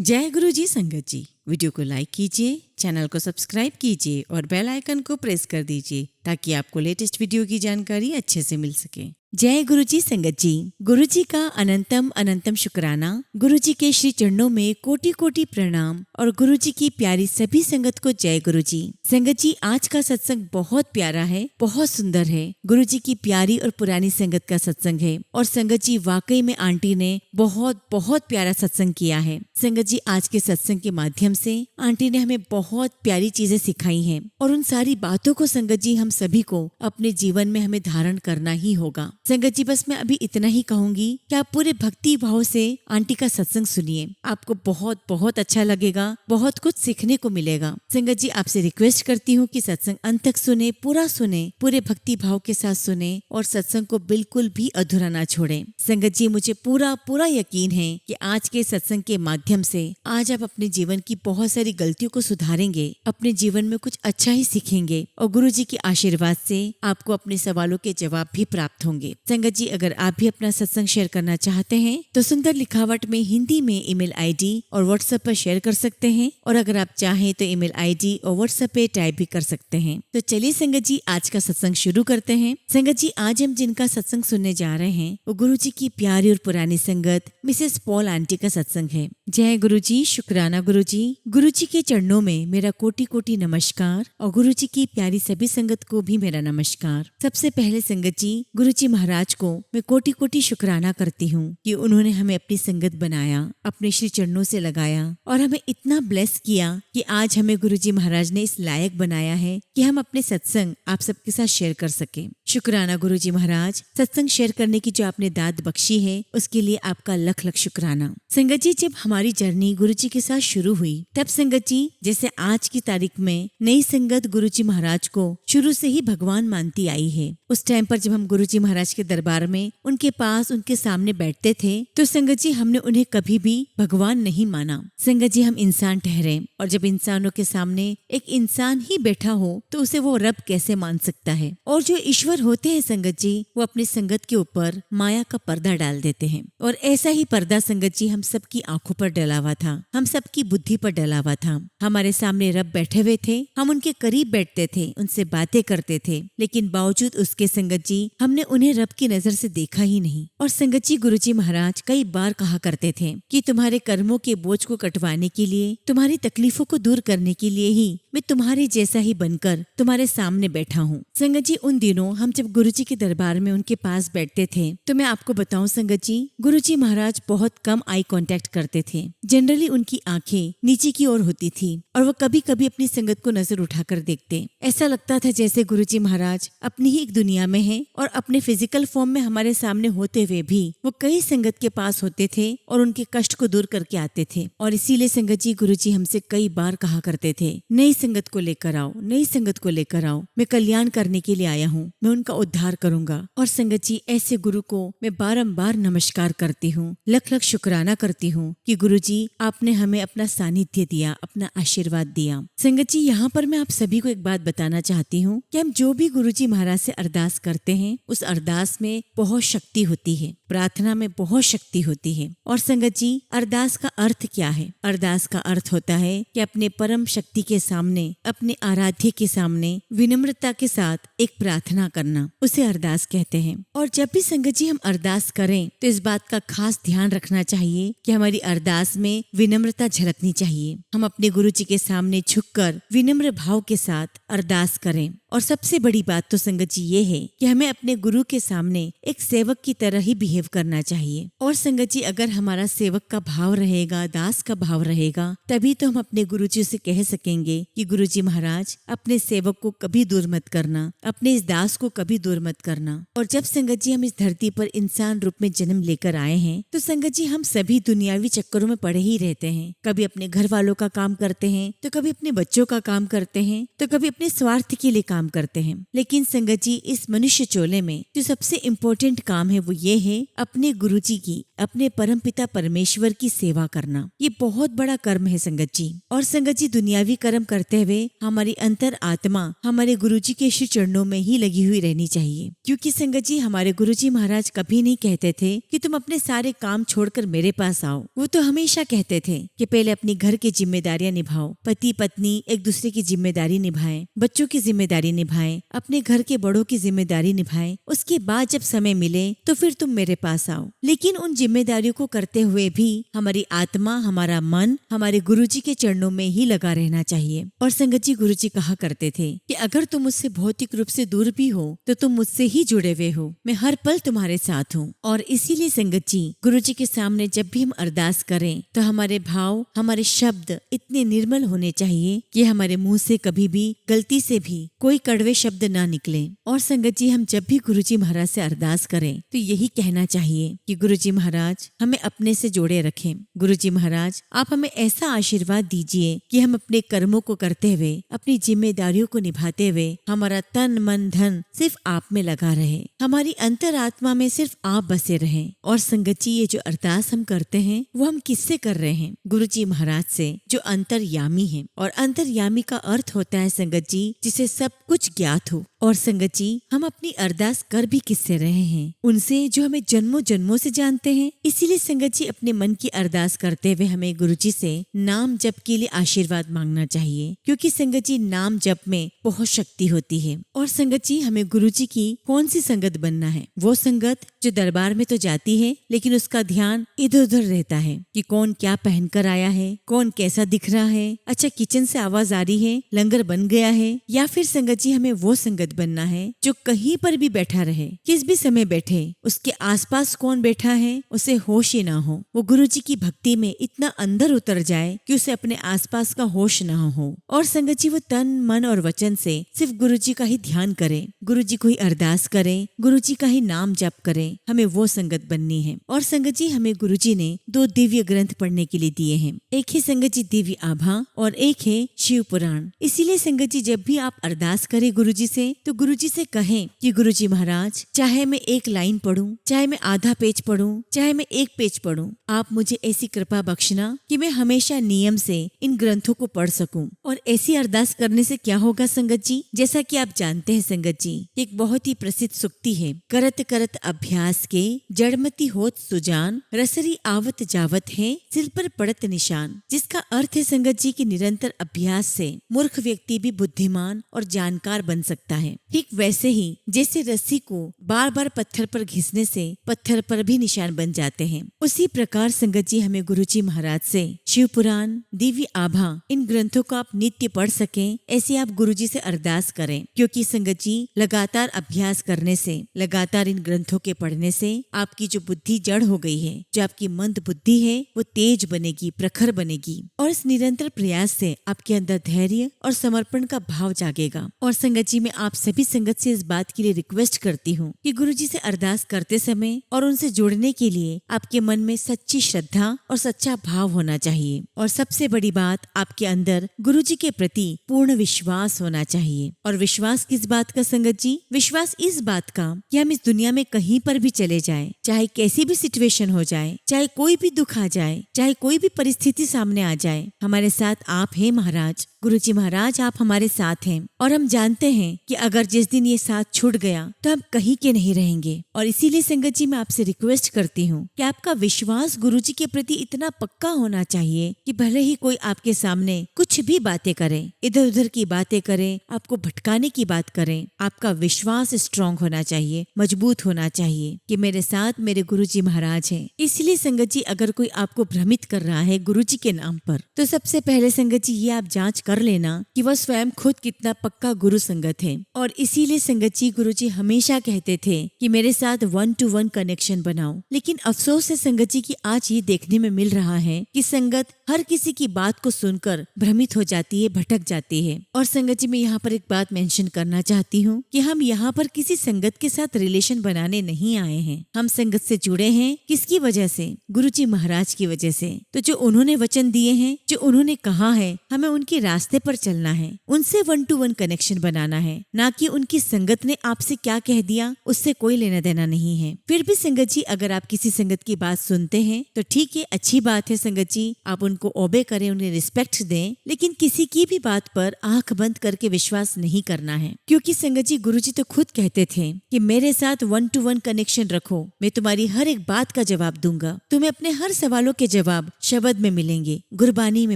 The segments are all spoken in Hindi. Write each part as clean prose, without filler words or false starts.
जय गुरु जी संगत जी। वीडियो को लाइक कीजिए, चैनल को सब्सक्राइब कीजिए और बेल आइकन को प्रेस कर दीजिए ताकि आपको लेटेस्ट वीडियो की जानकारी अच्छे से मिल सके। जय गुरु जी संगत जी। गुरु जी का अनंतम अनंतम शुक्राना। गुरु जी के श्री चरणों में कोटि कोटि प्रणाम और गुरु जी की प्यारी सभी संगत को जय गुरु जी। संगत जी, आज का सत्संग बहुत प्यारा है, बहुत सुंदर है। गुरु जी की प्यारी और पुरानी संगत का सत्संग है और संगत जी वाकई में आंटी ने बहुत बहुत प्यारा सत्संग किया है। संगत जी, आज के सत्संग के माध्यम से आंटी ने हमें बहुत प्यारी चीजें सिखाई हैं और उन सारी बातों को संगत जी हम सभी को अपने जीवन में हमें धारण करना ही होगा। संगत जी, बस मैं अभी इतना ही कहूंगी कि आप पूरे भक्ति भाव से आंटी का सत्संग सुनिए, आपको बहुत बहुत अच्छा लगेगा, बहुत कुछ सीखने को मिलेगा। संगत जी, आपसे रिक्वेस्ट करती हूँ कि सत्संग अंत तक सुने, पूरा सुने, पूरे भक्ति भाव के साथ सुने और सत्संग को बिल्कुल भी अधूरा ना छोड़े। संगत जी, मुझे पूरा पूरा यकीन है कि आज के सत्संग के माध्यम से आज आप अपने जीवन की बहुत सारी गलतियों को सुधारेंगे, अपने जीवन में कुछ अच्छा ही सीखेंगे और गुरु जी के आशीर्वाद से आपको अपने सवालों के जवाब भी प्राप्त होंगे। संगत जी, अगर आप भी अपना सत्संग शेयर करना चाहते हैं तो सुंदर लिखावट में हिंदी में ईमेल आईडी और व्हाट्सएप पर शेयर कर सकते हैं और अगर आप चाहें तो ईमेल आईडी और व्हाट्सएप पे टाइप भी कर सकते हैं। तो चलिए संगत जी, आज का सत्संग शुरू करते हैं। संगत जी, आज हम जिनका सत्संग सुनने जा रहे हैं वो गुरु जी की प्यारी और पुरानी संगत मिसेस पॉल आंटी का सत्संग है। जय गुरु जी, शुक्राना गुरु जी। गुरु जी के चरणों में मेरा कोटि कोटि नमस्कार और गुरु जी की प्यारी सभी संगत को भी मेरा नमस्कार। सबसे पहले संगत जी, गुरु जी महाराज को मैं कोटि कोटि शुक्राना करती हूँ कि उन्होंने हमें अपनी संगत बनाया, अपने श्री चरणों से लगाया और हमें इतना ब्लेस किया कि आज हमें गुरु जी महाराज ने इस लायक बनाया है कि हम अपने सत्संग आप सबके साथ शेयर कर सके। शुक्राना गुरु जी महाराज, सत्संग शेयर करने की जो आपने दाद बख्शी है उसके लिए आपका लख लख शुक्राना। संगत जी, जब हमारी जर्नी गुरु जी के साथ शुरू हुई तब संगत जी, जैसे आज की तारीख में नई संगत गुरु जी महाराज को शुरू से ही भगवान मानती आई है। उस टाइम पर जब हम गुरु जी महाराज के दरबार में उनके पास उनके सामने बैठते थे तो संगत जी हमने उन्हें कभी भी भगवान नहीं माना। संगत जी, हम इंसान ठहरे और जब इंसानों के सामने एक इंसान ही बैठा हो तो उसे वो रब कैसे मान सकता है। और जो ईश्वर होते हैं संगत जी, वो अपनी संगत के ऊपर माया का पर्दा डाल देते हैं और ऐसा ही पर्दा संगत जी हम सबकी आंखों पर डला हुआ था, हम सबकी बुद्धि पर डला हुआ था। हमारे सामने रब बैठे हुए थे, हम उनके करीब बैठते थे, उनसे बातें करते थे, लेकिन बावजूद उसके संगत जी हमने उन्हें रब की नजर से देखा ही नहीं। और संगत जी, गुरु जी महाराज कई बार कहा करते थे कि तुम्हारे कर्मों के बोझ को कटवाने के लिए, तुम्हारी तकलीफों को दूर करने के लिए ही मैं तुम्हारे जैसा ही बनकर तुम्हारे सामने बैठा हूँ। संगत जी, उन दिनों हम जब गुरु जी के दरबार में उनके पास बैठते थे तो मैं आपको बताऊं संगत जी, गुरु जी महाराज बहुत कम आई कांटेक्ट करते थे। जनरली उनकी आंखें नीचे की ओर होती थी और वो कभी कभी अपनी संगत को नजर उठाकर देखते। ऐसा लगता था जैसे गुरु जी महाराज अपनी ही एक दुनिया में हैं और अपने फिजिकल फॉर्म में हमारे सामने होते हुए भी वो कई संगत के पास होते थे और उनके कष्ट को दूर करके आते थे। और इसीलिए संगत जी, गुरु जी हमसे कई बार कहा करते थे, नई संगत को लेकर आओ, नई संगत को लेकर आओ, मैं कल्याण करने के लिए आया हूँ, मैं उनका उद्धार करूंगा। और संगत जी, ऐसे गुरु को मैं बारंबार नमस्कार करती हूँ, लख लख शुक्राना करती हूँ कि गुरु जी आपने हमें अपना सानिध्य दिया, अपना आशीर्वाद दिया। संगत जी, यहाँ पर मैं आप सभी को एक बात बताना चाहती हूँ कि हम जो भी गुरु जी महाराज से अरदास करते हैं उस अरदास में बहुत शक्ति होती है, प्रार्थना में बहुत शक्ति होती है। और संगत जी, अरदास का अर्थ क्या है? अरदास का अर्थ होता है कि अपने परम शक्ति के सामने, अपने आराध्य के सामने विनम्रता के साथ एक प्रार्थना करना, उसे अरदास कहते हैं। और जब भी संगत जी हम अरदास करें तो इस बात का खास ध्यान रखना चाहिए कि हमारी अरदास में विनम्रता झलकनी चाहिए। हम अपने गुरु जी के सामने झुककर विनम्र भाव के साथ अरदास करें। और सबसे बड़ी बात तो संगत जी ये है कि हमें अपने गुरु के सामने एक सेवक की तरह ही बिहेव करना चाहिए। और संगत जी, अगर हमारा सेवक का भाव रहेगा, दास का भाव रहेगा, तभी तो हम अपने गुरु जी से कह सकेंगे कि गुरु जी महाराज अपने सेवक को कभी दूर मत करना, अपने इस दास को कभी दूर मत करना। और जब संगत जी हम इस धरती पर इंसान रूप में जन्म लेकर आए हैं तो संगत जी हम सभी दुनियावी चक्करों में पड़े ही रहते हैं। कभी अपने घर वालों का काम करते हैं तो कभी अपने बच्चों का काम करते हैं तो कभी अपने अपने स्वार्थ के लिए काम करते हैं। लेकिन संगत जी, इस मनुष्य चोले में जो सबसे इम्पोर्टेंट काम है वो ये है अपने गुरुजी की, अपने परमपिता परमेश्वर की सेवा करना। ये बहुत बड़ा कर्म है संगत जी। और संगत जी, दुनियावी कर्म करते हुए हमारी अंतर आत्मा हमारे गुरुजी के श्री चरणों में ही लगी हुई रहनी चाहिए। क्योंकि संगत जी, हमारे गुरुजी महाराज कभी नहीं कहते थे कि तुम अपने सारे काम छोड़कर मेरे पास आओ। वो तो हमेशा कहते थे कि पहले अपनी घर की जिम्मेदारियां निभाओ, पति पत्नी एक दूसरे की जिम्मेदारी निभाएं, बच्चों की जिम्मेदारी निभाएं, अपने घर के बड़ों की जिम्मेदारी निभाएं। उसके बाद जब समय मिले तो फिर तुम मेरे पास आओ। लेकिन उन जिम्मेदारियों को करते हुए भी हमारी आत्मा, हमारा मन हमारे गुरुजी के चरणों में ही लगा रहना चाहिए। और संगत जी, गुरुजी कहा करते थे कि अगर तुम मुझसे भौतिक रूप से दूर भी हो तो तुम मुझसे ही जुड़े हुए हो, मैं हर पल तुम्हारे साथ हूँ। और इसीलिए संगत जी, गुरुजी के सामने जब भी हम अरदास करें तो हमारे भाव, हमारे शब्द इतने निर्मल होने चाहिए कि हमारे मुंह से कभी भी गलती से भी कोई कड़वे शब्द ना निकले। और संगत जी, हम जब भी गुरुजी महाराज से अरदास करें तो यही कहना चाहिए कि गुरुजी महाराज हमें अपने से जोड़े रखें। गुरुजी महाराज, आप हमें ऐसा आशीर्वाद दीजिए कि हम अपने कर्मों को करते हुए, अपनी जिम्मेदारियों को निभाते हुए हमारा तन मन धन सिर्फ आप में लगा रहे, हमारी अंतरात्मा में सिर्फ आप बसे रहें। और संगत जी, ये जो अरदास हम करते हैं वो हम किससे कर रहे हैं? गुरुजी महाराज से, जो अंतर्यामी है। और अंतर्यामी का अर्थ होता है संगत जी, जिसे सब कुछ ज्ञात हो। और संगत जी, हम अपनी अरदास कर भी किससे रहे हैं? उनसे जो हमें जन्मों जन्मों से जानते हैं। इसीलिए संगत जी, अपने मन की अरदास करते हुए हमें गुरुजी से नाम जप के लिए आशीर्वाद मांगना चाहिए। क्योंकि संगत जी, नाम जप में बहुत शक्ति होती है। और संगत जी, हमें गुरुजी की कौन सी संगत बनना है? वो संगत जो दरबार में तो जाती है लेकिन उसका ध्यान इधर उधर रहता है कि कौन क्या पहनकर आया है, कौन कैसा दिख रहा है, अच्छा किचन से आवाज आ रही है, लंगर बन गया है। या फिर संगत जी, हमें वो संगत बनना है जो कहीं पर भी बैठा रहे, किस भी समय बैठे, उसके आसपास कौन बैठा है उसे होश ही ना हो। वो गुरुजी की भक्ति में इतना अंदर उतर जाए कि उसे अपने आसपास का होश ना हो। और संगत जी, वो तन मन और वचन से सिर्फ गुरुजी का ही ध्यान करे, गुरुजी को ही अरदास करे, गुरुजी का ही नाम जप करे। हमें वो संगत बननी है। और संगत जी, हमें गुरुजी ने 2 दिव्य ग्रंथ पढ़ने के लिए दिए हैं। एक है संगत जी दिव्य आभा और एक है शिव पुराण। इसीलिए संगत जी, जब भी आप अरदास करें गुरुजी से तो गुरुजी से कहें कि गुरुजी महाराज, चाहे मैं 1 लाइन पढूं, चाहे मैं आधा पेज पढूं, चाहे मैं 1 पेज पढूं, आप मुझे ऐसी कृपा बख्शना कि मैं हमेशा नियम से इन ग्रंथों को पढ़ सकूं। और ऐसी अरदास करने से क्या होगा संगत जी, जैसा कि आप जानते हैं संगत जी, एक बहुत ही प्रसिद्ध सुक्ति है, करत करत अभ्यास के जड़मती होत सुजान, रसरी आवत जावत है सिर पर पड़त निशान। जिसका अर्थ है संगत जी की निरंतर अभ्यास से मूर्ख व्यक्ति भी बुद्धिमान और जानकार बन सकता है। ठीक वैसे ही जैसे रस्सी को बार बार पत्थर पर घिसने से पत्थर पर भी निशान बन जाते हैं, उसी प्रकार संगत जी हमें गुरुजी महाराज से शिव पुराण, दिव्य आभा, इन ग्रंथों को आप नित्य पढ़ सकें, ऐसे आप गुरुजी से अरदास करें। क्योंकि संगत जी, लगातार अभ्यास करने से, लगातार इन ग्रंथों के पढ़ने से आपकी जो बुद्धि जड़ हो गई है, जो आपकी मंद बुद्धि है, वो तेज बनेगी, प्रखर बनेगी। और इस निरंतर प्रयास से आपके अंदर धैर्य और समर्पण का भाव जागेगा। और संगत जी, मैं आप सभी संगत से इस बात के लिए रिक्वेस्ट करती हूँ कि गुरुजी से अरदास करते समय और उनसे जुड़ने के लिए आपके मन में सच्ची श्रद्धा और सच्चा भाव होना चाहिए। और सबसे बड़ी बात, आपके अंदर गुरुजी के प्रति पूर्ण विश्वास होना चाहिए। और विश्वास किस बात का संगत जी? विश्वास इस बात का कि हम इस दुनिया में कहीं पर भी चले जाएं, चाहे कैसी भी सिचुएशन हो जाए, चाहे कोई भी दुख आ जाए, चाहे कोई भी परिस्थिति सामने आ जाए, हमारे साथ आप हैं महाराज। गुरुजी महाराज, आप हमारे साथ हैं। और हम जानते हैं कि अगर जिस दिन ये साथ छूट गया तो हम कहीं के नहीं रहेंगे। और इसीलिए संगत जी, मैं आपसे रिक्वेस्ट करती हूँ कि आपका विश्वास गुरुजी के प्रति इतना पक्का होना चाहिए कि भले ही कोई आपके सामने कुछ भी बातें करे, इधर उधर की बातें करे, आपको भटकाने की बात करें, आपका विश्वास स्ट्रांग होना चाहिए, मजबूत होना चाहिए कि मेरे साथ मेरे गुरुजी महाराज हैं। इसलिए संगत जी, अगर कोई आपको भ्रमित कर रहा है गुरुजी के नाम पर, तो सबसे पहले संगत जी ये आप जांच कर लेना कि वह स्वयं खुद कितना पक्का गुरु संगत है। और इसीलिए संगत जी गुरुजी हमेशा कहते थे कि मेरे साथ 1-to-1 कनेक्शन बनाओ। लेकिन अफसोस है संगत जी कि आज ये देखने में मिल रहा है कि संगत हर किसी की बात को सुनकर भ्रमित हो जाती है, भटक जाती है। और संगत जी मैं यहाँ पर एक बात मेंशन करना चाहती हूँ कि हम यहाँ पर किसी संगत के साथ रिलेशन बनाने नहीं आए हैं। हम संगत से जुड़े हैं किसकी वजह से? गुरुजी महाराज की वजह से। तो जो उन्होंने वचन दिए हैं, जो उन्होंने कहा है, हमें उनके रास्ते पर चलना है, उनसे 1-to-1 कनेक्शन बनाना है, ना कि उनकी संगत ने आपसे क्या कह दिया उससे कोई लेना देना नहीं है। फिर भी संगत जी अगर आप किसी संगत की बात सुनते हैं तो ठीक है, अच्छी बात है संगत जी, आप उनको ओबे करें, उन्हें रिस्पेक्ट दें, लेकिन किसी की भी बात पर आंख बंद करके विश्वास नहीं करना है। क्योंकि संगत जी गुरुजी तो खुद कहते थे कि मेरे साथ 1-to-1 कनेक्शन रखो, मैं तुम्हारी हर एक बात का जवाब दूंगा, तुम्हें अपने हर सवालों के जवाब शब्द में मिलेंगे, गुरबानी में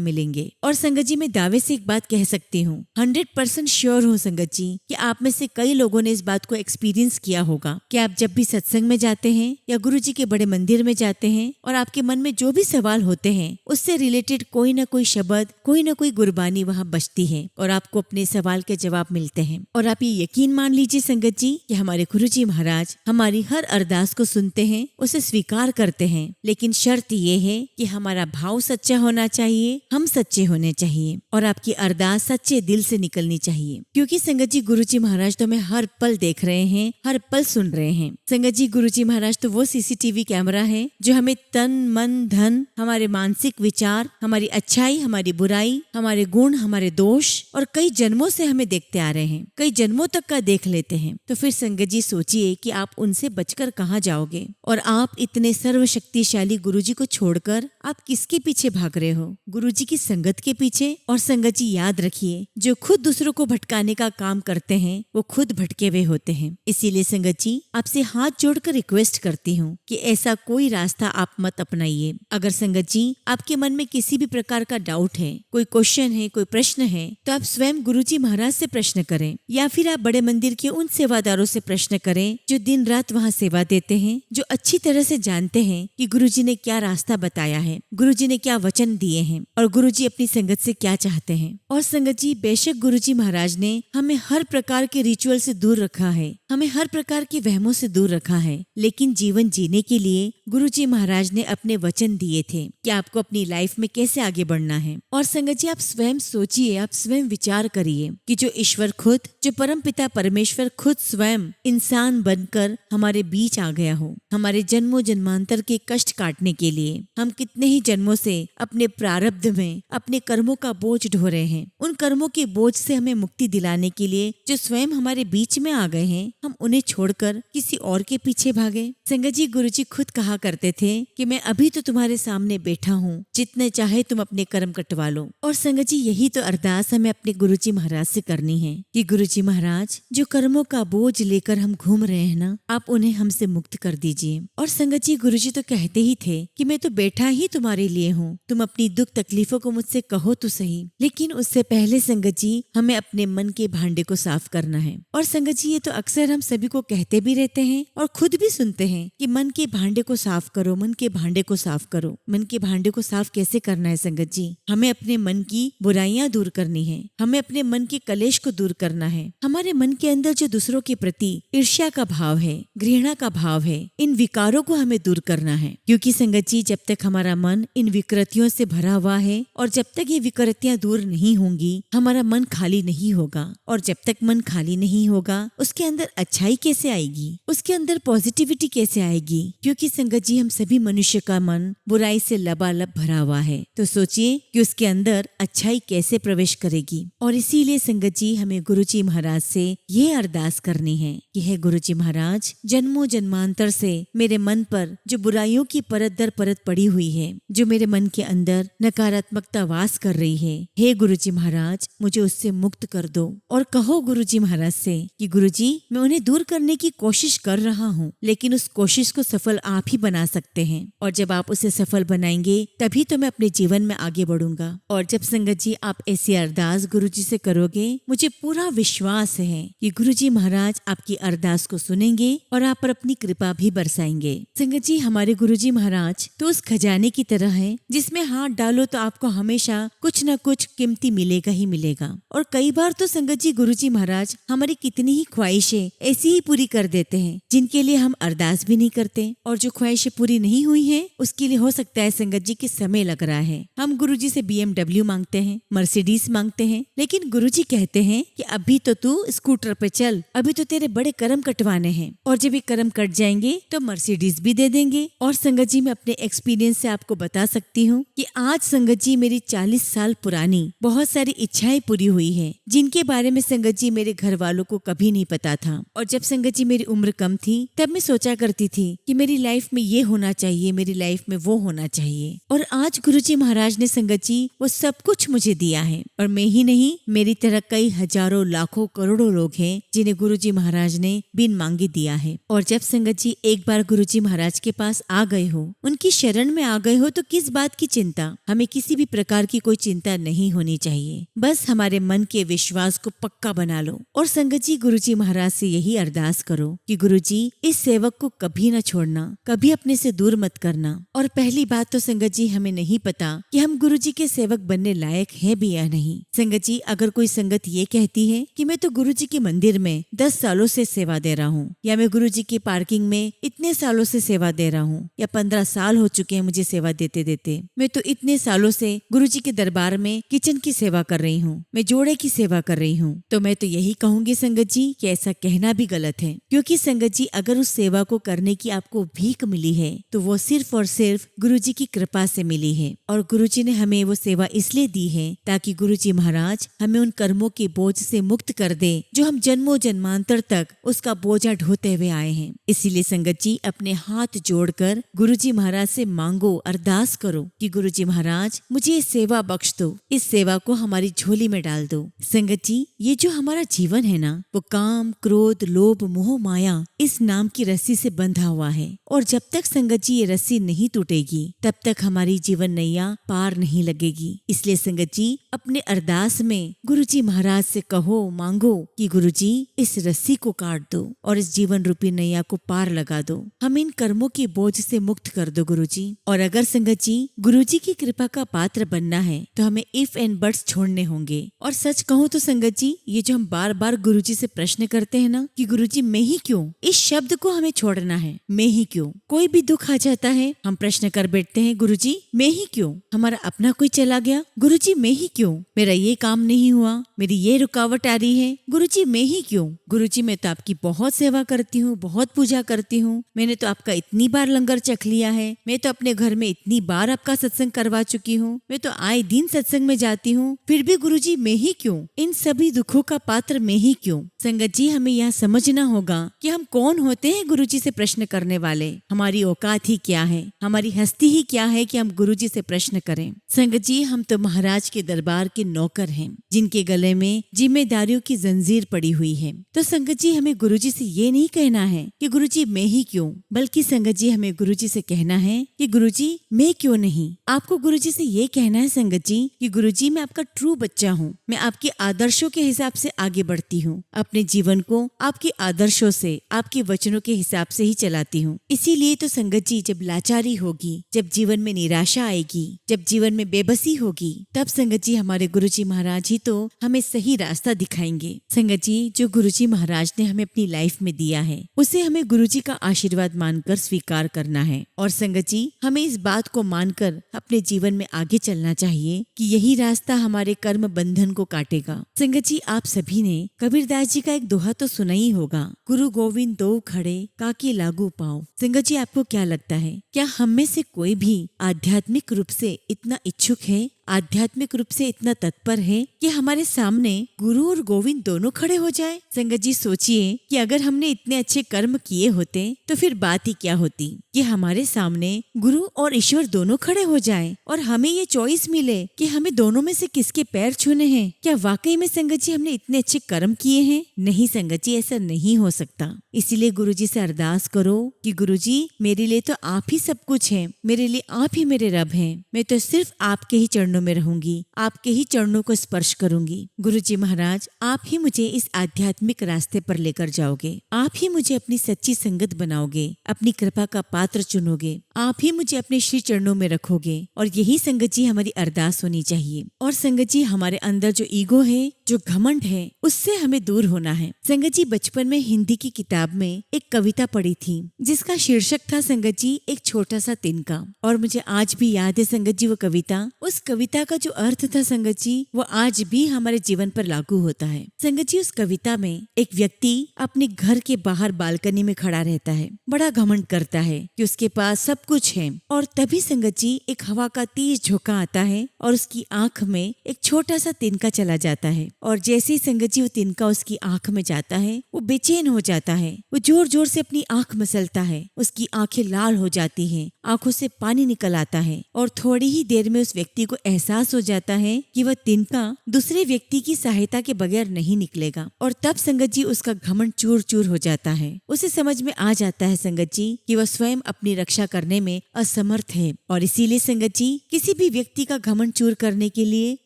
मिलेंगे। और संगत जी मैं दावे से एक बात कह सकती हूँ, 100% श्योर हूँ संगत जी कि आप में से कई लोगों ने इस बात को एक्सपीरियंस किया होगा कि आप जब भी सत्संग में जाते हैं या गुरुजी के बड़े मंदिर में जाते हैं और आपके मन में जो भी सवाल होते हैं उससे रिलेटेड कोई ना कोई शब्द, कोई ना कोई गुरबानी वहाँ बजती है और आपको अपने सवाल के जवाब मिलते हैं। और आप ये यकीन मान लीजिए संगत जी कि हमारे गुरुजी महाराज हमारी हर अरदास को सुनते हैं, उसे स्वीकार करते हैं, लेकिन शर्त ये है कि हमारा भाव सच्चा होना चाहिए, हम सच्चे होने चाहिए और आपकी अरदास सच्चे दिल से निकलनी चाहिए। क्योंकि संगत जी गुरुजी महाराज तो हमें हर पल देख रहे हैं, हर पल सुन रहे हैं। संगत जी गुरुजी महाराज तो वो सीसीटीवी कैमरा है जो हमें तन मन धन, हमारे मानसिक विचार, हमारी अच्छाई, हमारी बुराई, हमारे गुण, हमारे दोष और कई जन्मों से हमें देखते आ रहे हैं, कई जन्मों तक का देख लेते हैं। तो फिर संगत जी सोचिए कि आप उनसे बचकर कहाँ जाओगे और आप इतने सर्वशक्तिशाली गुरुजी को छोड़कर आप किसके पीछे भाग रहे हो? गुरुजी की संगत के पीछे। और संगत जी याद रखिए, जो खुद दूसरों को भटकाने का काम करते हैं वो खुद भटके हुए होते हैं। इसीलिए संगत जी आपसे हाथ जोड़कर रिक्वेस्ट करती हूँ कि ऐसा कोई रास्ता आप मत अपनाइए। अगर संगत जी आपके मन में किसी भी प्रकार का डाउट है, कोई क्वेश्चन है, कोई प्रश्न है, तो आप स्वयं गुरुजी महाराज से प्रश्न करें या फिर आप बड़े मंदिर के उन सेवादारों से प्रश्न करें जो दिन रात वहाँ सेवा देते हैं, जो अच्छी तरह से जानते हैं कि गुरुजी ने क्या रास्ता बताया है, गुरुजी ने क्या वचन दिए हैं और गुरुजी अपनी संगत से क्या चाहते हैं। और संगत जी बेशक गुरुजी महाराज ने हमें हर प्रकार के रिचुअल से दूर रखा है, हमें हर प्रकार के वहमों से दूर रखा है, लेकिन जीवन जीने के लिए गुरुजी महाराज ने अपने वचन दिए थे कि आपको अपनी लाइफ में कैसे आगे बढ़ना है। और संगत जी आप स्वयं सोचिए, आप स्वयं विचार करिए कि जो ईश्वर खुद, जो परम पिता परमेश्वर खुद स्वयं इंसान बनकर हमारे बीच आ गया हो, हमारे जन्मों जन्मांतर के कष्ट काटने के लिए, हम कितने ही जन्मों से अपने प्रारब्ध में अपने कर्मों का बोझ ढो रहे हैं, उन कर्मों के बोझ से हमें मुक्ति दिलाने के लिए जो स्वयं हमारे बीच में आ गए हैं, हम उन्हें छोड़कर किसी और के पीछे भागे। संगत जी गुरुजी खुद कहा करते थे कि मैं अभी तो तुम्हारे सामने बैठा हूँ, जितने चाहे तुम अपने कर्म कटवा लो। और संगत जी यही तो अरदास हमें अपने गुरुजी महाराज से करनी है कि गुरुजी महाराज जो कर्मों का बोझ लेकर हम घूम रहे हैं ना, आप उन्हें हमसे मुक्त कर दीजिए। और संगत जी गुरुजी तो कहते ही थे कि मैं तो बैठा ही तुम्हारे लिए हूँ, तुम अपनी दुख तकलीफों को मुझसे कहो तो सही। लेकिन उससे पहले संगत जी हमें अपने मन के भांडे को साफ करना है। और संगत जी ये तो अक्सर हम सभी को कहते भी रहते हैं और खुद भी सुनते हैं कि मन के भांडे को साफ करो, मन के भांडे को साफ करो। मन के भांडे को साफ कैसे करना है संगत जी? हमें अपने मन की बुराइयां दूर करनी है, हमें अपने मन के कलेश को दूर करना है। हमारे मन के अंदर जो दूसरों के प्रति ईर्ष्या का भाव है, घृणा का भाव है, इन विकारों को हमें दूर करना है। क्योंकि संगत जी जब तक हमारा मन इन विकृतियों से भरा हुआ है और जब तक ये विकृतियां दूर नहीं होंगी, हमारा मन खाली नहीं होगा। और जब तक मन खाली नहीं होगा, उसके अंदर अच्छाई कैसे आएगी, उसके अंदर पॉजिटिविटी कैसे आएगी? क्योंकि संगत जी हम सभी मनुष्य का मन बुराई से लबालब भरा हुआ है, तो सोचिए कि उसके अंदर अच्छाई कैसे प्रवेश करेगी। और इसीलिए संगत जी हमें गुरुजी महाराज से ये अरदास करनी है कि हे गुरुजी महाराज, जन्मों जन्मांतर से मेरे मन पर जो बुराइयों की परत दर परत पड़ी हुई है, जो मेरे मन के अंदर नकारात्मकता वास कर रही है, हे गुरुजी महाराज मुझे उससे मुक्त कर दो। और कहो गुरुजी महाराज से कि गुरुजी मैं उन्हें दूर करने की कोशिश कर रहा हूँ, लेकिन उस कोशिश को सफल आप ही बना सकते हैं। और जब आप उसे सफल बनाएंगे तभी तो मैं अपने जीवन में आगे बढ़ूंगा। और जब संगत जी आप ऐसी अरदास गुरुजी से करोगे, मुझे पूरा विश्वास है कि गुरुजी महाराज आपकी अरदास को सुनेंगे और आप पर अपनी कृपा भी बरसाएंगे। संगत जी हमारे गुरुजी महाराज तो उस खजाने की तरह है जिसमें हाथ डालो तो आपको हमेशा कुछ न कुछ कीमती मिलेगा ही मिलेगा। और कई बार तो संगत जी गुरुजी महाराज महाराज हमारी कितनी ही ख्वाहिशें ऐसी ही पूरी कर देते हैं जिनके लिए हम अरदास भी नहीं करते, और जो ख्वाहिशें पूरी नहीं हुई हैं उसके लिए हो सकता है संगत जी कि समय लग रहा है। हम गुरुजी से BMW मांगते हैं, मर्सिडीज मांगते हैं, लेकिन गुरुजी कहते हैं कि अभी तो तू स्कूटर पे चल, अभी तो तेरे बड़े कर्म कटवाने हैं, और जब ये कर्म कट जाएंगे तो मर्सिडीज भी दे देंगे। और संगत जी मैं अपने एक्सपीरियंस से आपको बता सकती हूँ कि आज संगत जी मेरी 40 साल पुरानी बहुत सारी इच्छाएं पूरी हुई है, जिनके बारे में संगत जी मेरे घर वालों को कभी नहीं पता था। और जब संगत जी मेरी उम्र कम थी तब मैं सोचा करती थी कि मेरी लाइफ में ये होना चाहिए, मेरी लाइफ में वो होना चाहिए, और आज गुरुजी महाराज ने संगत जी वो सब कुछ मुझे दिया है। और मैं ही नहीं, मेरी तरह कई हजारों लाखों करोड़ों लोग हैं जिन्हें गुरुजी महाराज ने बिन मांगे दिया है। और जब संगत जी एक बार गुरुजी महाराज के पास आ गए हो, उनकी शरण में आ गए हो, तो किस बात की चिंता, हमें किसी भी प्रकार की कोई चिंता नहीं होनी चाहिए। बस हमारे मन के विश्वास को पक्का बना लो और संगत जी गुरुजी महाराज से यही अरदास करो कि गुरुजी इस सेवक को कभी न छोड़ना, कभी अपने से दूर मत करना। और पहली बात तो संगत जी हमें नहीं पता कि हम गुरुजी के सेवक बनने लायक हैं भी या नहीं। संगत जी अगर कोई संगत ये कहती है कि मैं तो गुरुजी के मंदिर में 10 सालों से सेवा दे रहा हूँ, या मैं गुरुजी की पार्किंग में इतने सालों से सेवा दे रहा हूँ, या 15 साल हो चुके हैं मुझे सेवा देते देते, मैं तो इतने सालों से गुरुजी के दरबार में किचन की सेवा कर रही हूँ, मैं जोड़े की सेवा कर रही हूँ, तो मैं तो यही कहूंगी संगत जी कि ऐसा कहना भी गलत है। क्योंकि संगत जी अगर उस सेवा को करने की आपको भीख मिली है तो वो सिर्फ और सिर्फ गुरुजी की कृपा से मिली है, और गुरुजी ने हमें वो सेवा इसलिए दी है ताकि गुरुजी महाराज हमें उन कर्मों के बोझ से मुक्त कर दे जो हम जन्मों जन्मांतर तक उसका बोझा ढोते हुए आए हैं। इसीलिए संगत जी अपने हाथ जोड़कर गुरुजी महाराज से मांगो, अरदास करो कि गुरुजी महाराज मुझे ये सेवा बख्श दो, इस सेवा को हमारी झोली में डाल दो। संगत जी ये जो हमारा जीवन है ना, वो काम, क्रोध, लोभ, मोह, माया इस नाम की रस्सी से बंधा हुआ है, और जब तक संगत जी ये रस्सी नहीं टूटेगी तब तक हमारी जीवन नैया पार नहीं लगेगी। इसलिए संगत जी अपने अरदास में गुरुजी महाराज से कहो, मांगो कि गुरुजी इस रस्सी को काट दो और इस जीवन रूपी नैया को पार लगा दो, हमें इन कर्मों के बोझ से मुक्त कर दो गुरुजी। और अगर संगत जी गुरुजी की कृपा का पात्र बनना है तो हमें इफ एंड बट्स छोड़ने होंगे। और सच कहूँ तो संगत जी ये जो हम बार बार गुरुजी से प्रश्न करते हैं ना कि गुरुजी मैं ही क्यों, इस शब्द को हमें छोड़ना है। मैं ही क्यों, कोई भी दुख आ जाता है हम प्रश्न कर बैठते हैं गुरुजी मैं ही क्यों, हमारा अपना कोई चला गया, गुरुजी मैं ही क्यों, मेरा ये काम नहीं हुआ, मेरी ये रुकावट आ रही है, गुरुजी मैं ही क्यों, गुरुजी मैं तो आपकी बहुत सेवा करती हूँ, बहुत पूजा करती हूँ, मैंने तो आपका इतनी बार लंगर चख लिया है, मैं तो अपने घर में इतनी बार आपका सत्संग करवा चुकी हूँ, मैं तो आए दिन सत्संग में जाती हूँ, फिर भी गुरुजी मैं ही क्यों, इन सभी दुखों का पात्र मैं ही क्यों। संगत जी हमें यह समझना होगा कि हम कौन होते हैं गुरुजी से प्रश्न करने वाले, हमारी औकात ही क्या है, हमारी हस्ती ही क्या है कि हम गुरुजी से प्रश्न करें। संगत जी हम तो महाराज के दरबार के नौकर हैं जिनके गले में जिम्मेदारियों की जंजीर पड़ी हुई है। तो संगत जी हमें गुरुजी से ये नहीं कहना है कि गुरुजी मैं ही क्यों, बल्कि संगत जी हमें गुरुजी से कहना है कि गुरुजी मैं क्यों नहीं। आपको गुरुजी से ये कहना है संगत जी कि गुरुजी मैं आपका ट्रू बच्चा हूँ, मैं आपके आदर्शों के हिसाब से आगे बढ़ती हूँ, अपने जीवन को आपके आदर्शों से, आपके वचनों के हिसाब से ही चलाती हूँ। इसीलिए तो संगत जी जब लाचारी होगी, जब जीवन में निराशा आएगी, जब जीवन में बेबसी होगी, तब संगत जी हमारे गुरुजी महाराज ही तो हमें सही रास्ता दिखाएंगे। संगत जी जो गुरुजी महाराज ने हमें अपनी लाइफ में दिया है उसे हमें गुरुजी का आशीर्वाद मानकर स्वीकार करना है, और संगत जी हमें इस बात को मानकर अपने जीवन में आगे चलना चाहिए कि यही रास्ता हमारे कर्म बंधन को काटेगा। संगत जी आप सभी ने कबीरदास जी का एक दोहा तो सुना ही होगा, गुरु गोविंद दो खड़े काके लागू पाओ। संगत जी आपको क्या लगता है, क्या हम में से कोई भी आध्यात्मिक रूप से इतना इच्छुक है, आध्यात्मिक रूप से इतना तत्पर है कि हमारे सामने गुरु और गोविंद दोनों खड़े हो जाए? संगत जी सोचिए कि अगर हमने इतने अच्छे कर्म किए होते तो फिर बात ही क्या होती कि हमारे सामने गुरु और ईश्वर दोनों खड़े हो जाएं और हमें ये चॉइस मिले कि हमें दोनों में से किसके पैर छूने हैं। क्या वाकई में संगत जी हमने इतने अच्छे कर्म किए हैं? नहीं संगत जी ऐसा नहीं हो सकता। इसीलिए गुरुजी से अरदास करो कि गुरुजी मेरे लिए तो आप ही सब कुछ हैं, मेरे लिए आप ही मेरे रब हैं, मैं तो सिर्फ आपके ही चरणों चरणों में रहूंगी, आपके ही चरणों को स्पर्श करूंगी। गुरुजी महाराज, आप ही मुझे इस आध्यात्मिक रास्ते पर लेकर जाओगे, आप ही मुझे अपनी सच्ची संगत बनाओगे, अपनी कृपा का पात्र चुनोगे, आप ही मुझे अपने श्री चरणों में रखोगे। और यही संगत जी हमारी अरदास होनी चाहिए। और संगत जी, हमारे अंदर जो ईगो है, जो घमंड है, उससे हमें दूर होना है। संगत जी, बचपन में हिंदी की किताब में एक कविता पढ़ी थी जिसका शीर्षक था संगत जी एक छोटा सा तिनका। और मुझे आज भी याद है संगत जी वो कविता, उस कविता का जो अर्थ था संगत जी, वो आज भी हमारे जीवन पर लागू होता है। संगत जी, उस कविता में एक व्यक्ति अपने घर के बाहर बालकनी में खड़ा रहता है, बड़ा घमंड करता है कि उसके पास सब कुछ है। और तभी संगत जी एक हवा का तेज झोंका आता है और उसकी आंख में एक छोटा सा तिनका चला जाता है। और जैसे ही संगत जी वो तिनका उसकी आंख में जाता है, वो बेचैन हो जाता है, वो जोर जोर से अपनी आंख मसलता है, उसकी आंखें लाल हो जाती हैं, आंखों से पानी निकल आता है। और थोड़ी ही देर में उस व्यक्ति को एहसास हो जाता है कि वह तिनका दूसरे व्यक्ति की सहायता के बगैर नहीं निकलेगा। और तब संगत जी उसका घमंड चूर चूर हो जाता है। उसे समझ में आ जाता है संगत जी कि वह स्वयं अपनी रक्षा करने में असमर्थ है। और इसीलिए संगत जी, किसी भी व्यक्ति का घमंड चूर करने के लिए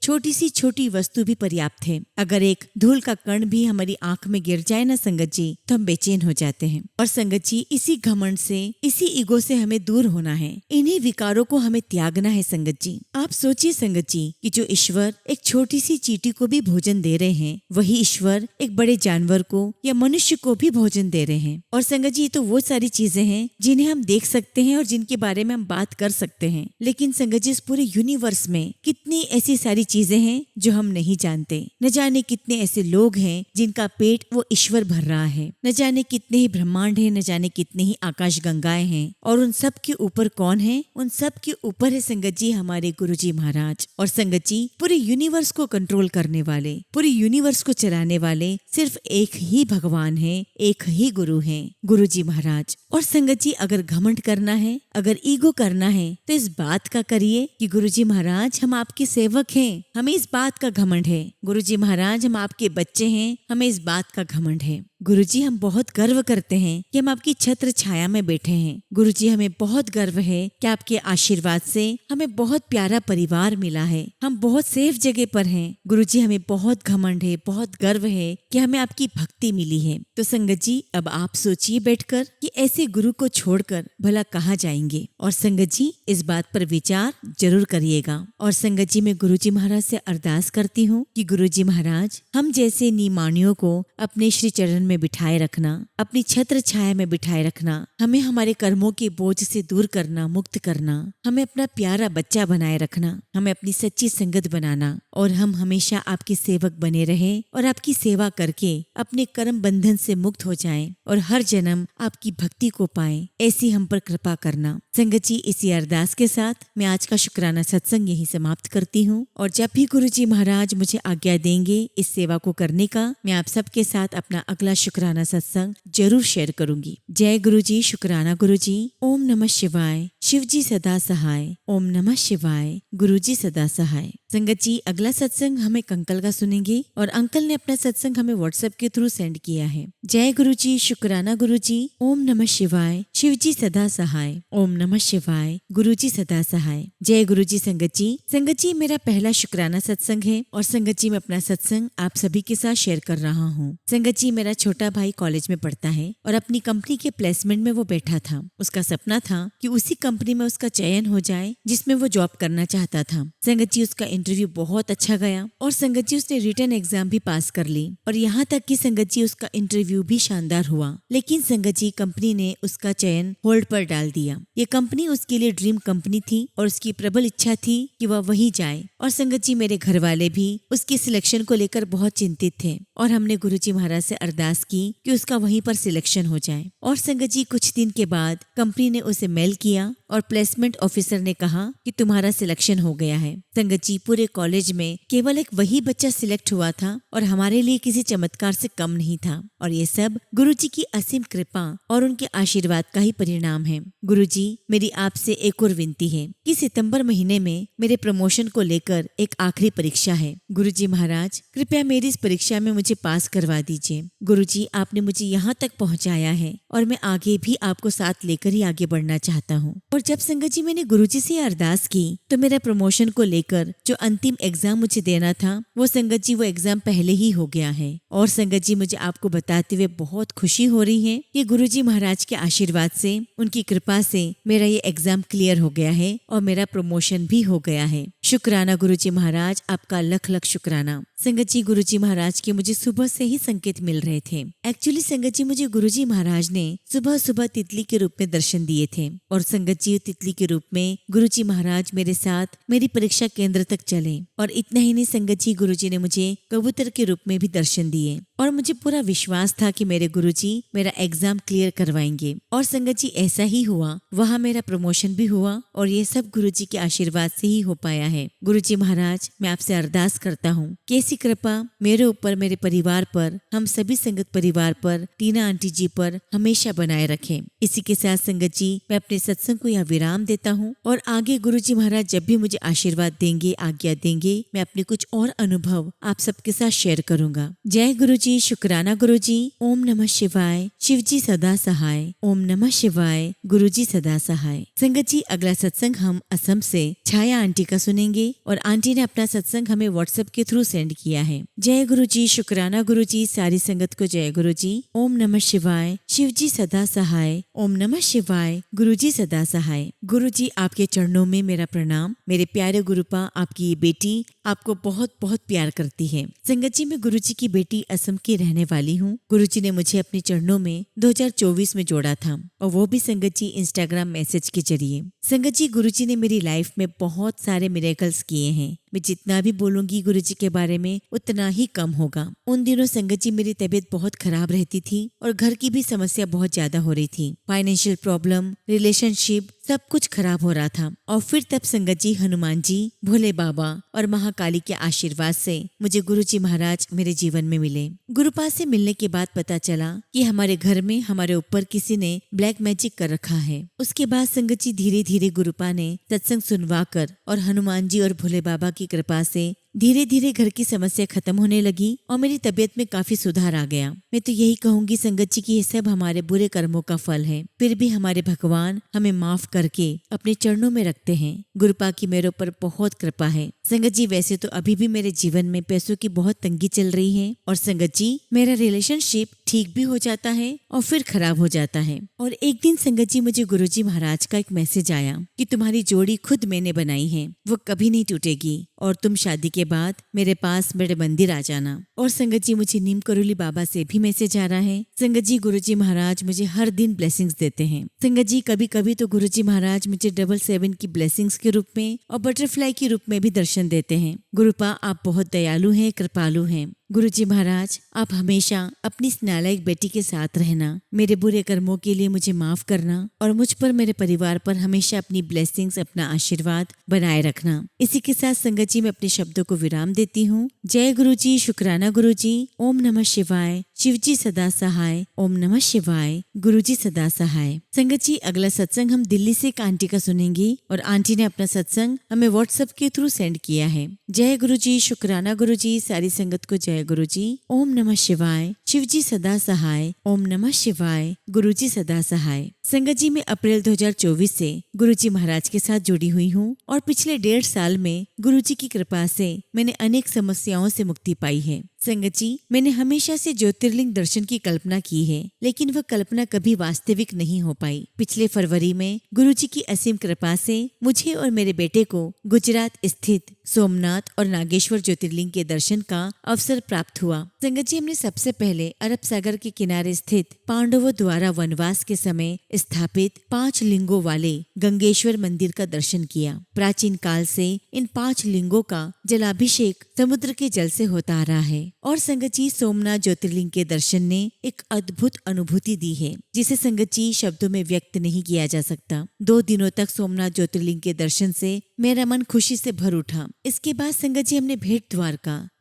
छोटी सी छोटी वस्तु भी पर्याप्त है। अगर एक धूल का कण भी हमारी आंख में गिर जाए ना संगत जी, तो हम बेचैन हो जाते हैं। और संगत जी, इसी घमंड से, इसी ईगो से हमें दूर होना है, इन्हीं विकारों को हमें त्यागना है संगत जी। आप सोचिए संगत जी कि जो ईश्वर एक छोटी सी चींटी को भी भोजन दे रहे हैं, वही ईश्वर एक बड़े जानवर को या मनुष्य को भी भोजन दे रहे हैं। और संगत जी, तो वो सारी चीजें हैं जिन्हें हम देख सकते हैं और जिनके बारे में हम बात कर सकते हैं। लेकिन संगत जी, इस पूरे यूनिवर्स में कितनी ऐसी सारी चीजें हैं जो हम नहीं जानते। न जाने कितने ऐसे लोग हैं जिनका पेट वो ईश्वर भर रहा है, न जाने कितने ही ब्रह्मांड है, न जाने कितने ही आकाश गंगाएं हैं। और उन सब के ऊपर कौन है? उन सब के ऊपर है संगत जी हमारे गुरुजी महाराज। और संगत जी, पूरे यूनिवर्स को कंट्रोल करने वाले, पूरे यूनिवर्स को चलाने वाले सिर्फ एक ही भगवान है, एक ही गुरु है, गुरुजी महाराज। और संगत जी, अगर घमंड करना है, अगर ईगो करना है, तो इस बात का करिए कि गुरुजी महाराज हम आपके सेवक हैं, हमें इस बात का घमंड है। गुरुजी महाराज, हम आपके बच्चे हैं, हमें इस बात का घमंड है। गुरुजी, हम बहुत गर्व करते हैं कि हम आपकी छत्र छाया में बैठे हैं। गुरुजी, हमें बहुत गर्व है कि आपके आशीर्वाद से हमें बहुत प्यारा परिवार मिला है, हम बहुत सेफ जगह पर हैं। गुरुजी, हमें बहुत घमंड है, बहुत गर्व है कि हमें आपकी भक्ति मिली है। तो संगत जी, अब आप सोचिए बैठकर कि ऐसे गुरु को छोड़कर भला कहाँ जाएंगे। और संगत जी, इस बात पर विचार जरूर करिएगा। और संगत जी, मैं गुरुजी महाराज से अरदास करती हूँ कि गुरुजी महाराज, हम जैसे निमानियों को अपने श्री चरण में बिठाए रखना, अपनी छत्र छाया में बिठाए रखना, हमें हमारे कर्मों के बोझ से दूर करना, मुक्त करना, हमें अपना प्यारा बच्चा बनाए रखना, हमें अपनी सच्ची संगत बनाना, और हम हमेशा आपके सेवक बने रहें और आपकी सेवा करके अपने कर्म बंधन से मुक्त हो जाएं और हर जन्म आपकी भक्ति को पाएं, ऐसी हम पर कृपा करना। संगत जी, इसी अरदास के साथ मैं आज का शुक्राना सत्संग यही समाप्त करती हूँ। और जब भी गुरुजी महाराज मुझे आज्ञा देंगे इस सेवा को करने का, मैं आप सबके साथ अपना अगला शुक्राना सत्संग जरूर शेयर करूंगी। जय गुरुजी, शुक्राना गुरुजी। ओम नमः शिवाय। शिवजी सदा सहाय। ओम नमः शिवाय। गुरुजी सदा सहाय। संगत जी, अगला सत्संग हमें अंकल का सुनेंगे और अंकल ने अपना सत्संग हमें व्हाट्सएप के थ्रू सेंड किया है। जय गुरुजी, शुक्राना गुरुजी। ओम नमः शिवाय। शिवजी सदा सहाय। ओम नमः शिवाय। गुरुजी सदा सहाय। जय गुरुजी। संगत जी, मेरा पहला शुक्राना सत्संग है और संगत जी, मैं अपना सत्संग आप सभी के साथ शेयर कर रहा हूँ। संगत जी, मेरा छोटा भाई कॉलेज में पढ़ता है और अपनी कंपनी के प्लेसमेंट में वो बैठा था। उसका सपना था कि उसी कंपनी में उसका चयन हो जाए जिसमें वो जॉब करना चाहता था। संगत जी, उसका इंटरव्यू बहुत अच्छा गया और संगत जी, उसने रिटन एग्जाम भी पास कर ली और यहाँ तक कि संगत जी, उसका इंटरव्यू भी शानदार हुआ। लेकिन संगत जी, कंपनी ने उसका चयन होल्ड पर डाल दिया। ये कंपनी उसके लिए ड्रीम कंपनी थी और उसकी प्रबल इच्छा थी कि वह वहीं जाए। और संगत जी, मेरे घर वाले भी उसकी सिलेक्शन को लेकर बहुत चिंतित थे और हमने गुरुजी महाराज से अरदास की कि उसका वहीं पर सिलेक्शन हो जाए। और संगत जी, कुछ दिन के बाद कंपनी ने उसे मेल किया और प्लेसमेंट ऑफिसर ने कहा कि तुम्हारा सिलेक्शन हो गया है। संगत जी, पूरे कॉलेज में केवल एक वही बच्चा सिलेक्ट हुआ था और हमारे लिए किसी चमत्कार से कम नहीं था। और ये सब गुरुजी की असीम कृपा और उनके आशीर्वाद का ही परिणाम है। गुरुजी, मेरी आपसे एक और विनती है कि सितंबर महीने में मेरे प्रमोशन को लेकर एक आखिरी परीक्षा है। गुरुजी महाराज, कृपया मेरी इस परीक्षा में मुझे पास करवा दीजिए। गुरुजी, आपने मुझे यहाँ तक पहुँचाया है और मैं आगे भी आपको साथ लेकर ही आगे बढ़ना चाहता हूँ। और और जब संगत जी मैंने गुरुजी से अरदास की तो मेरा प्रमोशन को लेकर जो अंतिम एग्जाम मुझे देना था वो संगत जी वो एग्जाम पहले ही हो गया है। और संगत जी मुझे आपको बताते हुए बहुत खुशी हो रही है कि गुरुजी महाराज के आशीर्वाद से, उनकी कृपा से मेरा ये एग्जाम क्लियर हो गया है और मेरा प्रमोशन भी हो गया है। शुक्राना गुरुजी महाराज, आपका लख लख शुक्राना। संगत जी गुरुजी महाराज के मुझे सुबह से ही संकेत मिल रहे थे। एक्चुअली संगत जी मुझे गुरुजी महाराज ने सुबह सुबह तितली के रूप में दर्शन दिए थे और संगत जी तितली के रूप में गुरुजी महाराज मेरे साथ मेरी परीक्षा केंद्र तक चले। और इतना ही नहीं संगत जी गुरुजी ने मुझे कबूतर के रूप में भी दर्शन दिए और मुझे पूरा विश्वास था कि मेरे गुरुजी मेरा एग्जाम क्लियर करवाएंगे। और संगत जी ऐसा ही हुआ, वहाँ मेरा प्रमोशन भी हुआ और ये सब गुरुजी के आशीर्वाद से ही हो पाया है। गुरुजी महाराज, मैं आपसे अरदास करता हूँ कि ऐसी कृपा मेरे ऊपर, मेरे परिवार पर, हम सभी संगत परिवार पर, टीना आंटी जी पर हमेशा बनाए रखें। इसी के साथ संगत जी मैं अपने सत्संग को यहाँ विराम देता हूँ और आगे गुरुजी महाराज जब भी मुझे आशीर्वाद देंगे, आज्ञा देंगे, मैं अपने कुछ और अनुभव आप सबके साथ शेयर करूंगा। जय गुरुजी, शुक्राना गुरुजी। ओम नमः शिवाय। शिवजी सदा सहाय। ओम नमः शिवाय। गुरुजी सदा सहाय। संगत जी अगला सत्संग हम असम से छाया आंटी का सुनेंगे और आंटी ने अपना सत्संग हमें व्हाट्सएप के थ्रू सेंड किया है। जय गुरुजी, शुक्राना गुरुजी। सारी संगत को जय गुरुजी। ओम नमः शिवाय। शिवजी सदा सहाय। ओम नमः शिवाय। गुरुजी सदा सहाय। गुरुजी आपके चरणों में मेरा प्रणाम। मेरे प्यारे गुरुपा, आपकी ये बेटी आपको बहुत बहुत प्यार करती है। संगत जी मैं गुरुजी की बेटी असम की रहने वाली हूँ। गुरुजी ने मुझे अपने चरणों में 2024 में जोड़ा था और वो भी संगत जी इंस्टाग्राम मैसेज के जरिए। संगत जी गुरुजी ने मेरी लाइफ में बहुत सारे मिरेकल्स किए हैं। मैं जितना भी बोलूंगी गुरुजी के बारे में उतना ही कम होगा। उन दिनों संगत जी मेरी तबीयत बहुत खराब रहती थी और घर की भी समस्या बहुत ज्यादा हो रही थी। फाइनेंशियल प्रॉब्लम, रिलेशनशिप, सब कुछ खराब हो रहा था। और फिर तब संगत जी, हनुमान जी, भोले बाबा और महाकाली के आशीर्वाद से मुझे गुरुजी महाराज मेरे जीवन में मिले। गुरुपा से मिलने के बाद पता चला कि हमारे घर में हमारे ऊपर किसी ने ब्लैक मैजिक कर रखा है। उसके बाद संगत जी धीरे धीरे गुरुपा ने सत्संग सुनवा कर और हनुमान जी और भोले बाबा की कृपा से धीरे धीरे घर की समस्या खत्म होने लगी और मेरी तबीयत में काफी सुधार आ गया। मैं तो यही कहूंगी संगत जी कि ये सब हमारे बुरे कर्मों का फल है, फिर भी हमारे भगवान हमें माफ करके अपने चरणों में रखते हैं। गुरुपा की मेरे ऊपर बहुत कृपा है। संगत जी वैसे तो अभी भी मेरे जीवन में पैसों की बहुत तंगी चल रही है और संगत जी मेरा रिलेशनशिप ठीक भी हो जाता है और फिर खराब हो जाता है। और एक दिन संगत जी मुझे गुरुजी महाराज का एक मैसेज आया कि तुम्हारी जोड़ी खुद मैंने बनाई है, वो कभी नहीं टूटेगी और तुम शादी के बाद मेरे पास मेरे मंदिर आ जाना। और संगत जी मुझे नीम करोली बाबा से भी मैसेज आ रहा है। संगत जी गुरुजी महाराज मुझे हर दिन ब्लेसिंग्स देते हैं। संगत जी कभी कभी तो गुरुजी महाराज मुझे 777 की ब्लेसिंग्स के रूप में और बटरफ्लाई के रूप में भी दर्शन देते हैं। गुरुपा आप बहुत दयालु हैं, कृपालु हैं। गुरुजी महाराज आप हमेशा अपनी इस नालायक बेटी के साथ रहना, मेरे बुरे कर्मों के लिए मुझे माफ करना और मुझ पर, मेरे परिवार पर हमेशा अपनी ब्लेसिंग्स, अपना आशीर्वाद बनाए रखना। इसी के साथ संगत जी मैं अपने शब्दों को विराम देती हूँ। जय गुरुजी, शुक्राना गुरुजी। ओम नमः शिवाय। शिवजी सदा सहाय। ओम नमः शिवाय। गुरुजी सदा सहाय। संगत जी अगला सत्संग हम दिल्ली से एक आंटी का सुनेंगे और आंटी ने अपना सत्संग हमें व्हाट्सएप के थ्रू सेंड किया है। जय गुरुजी, शुक्राना गुरुजी। सारी संगत को जय गुरुजी। ओम नमः शिवाय। शिवजी सदा सहाय। ओम नमः शिवाय। गुरुजी सदा सहाय। संगत जी मैं अप्रैल 2024 से गुरुजी महाराज के साथ जुड़ी हुई हूँ और पिछले 1.5 साल में गुरुजी की कृपा से मैंने अनेक समस्याओं से मुक्ति पाई है। संगत जी मैंने हमेशा से ज्योतिर्लिंग दर्शन की कल्पना की है, लेकिन वह कल्पना कभी वास्तविक नहीं हो पाई। पिछले फरवरी में गुरुजी की असीम कृपा से मुझे और मेरे बेटे को गुजरात स्थित सोमनाथ और नागेश्वर ज्योतिर्लिंग के दर्शन का अवसर प्राप्त हुआ। संगत जी हमने सबसे पहले अरब सागर के किनारे स्थित पांडवों द्वारा वनवास के समय स्थापित 5 लिंगों वाले गंगेश्वर मंदिर का दर्शन किया। प्राचीन काल से इन 5 लिंगों का जलाभिषेक समुद्र के जल से होता आ रहा है और संगत जी सोमनाथ ज्योतिर्लिंग के दर्शन ने एक अद्भुत अनुभूति दी है जिसे संगत जी शब्दों में व्यक्त नहीं किया जा सकता। 2 दिनों तक सोमनाथ ज्योतिर्लिंग के दर्शन से मेरा मन खुशी से भर उठा। इसके बाद संगत जी हमने भेंट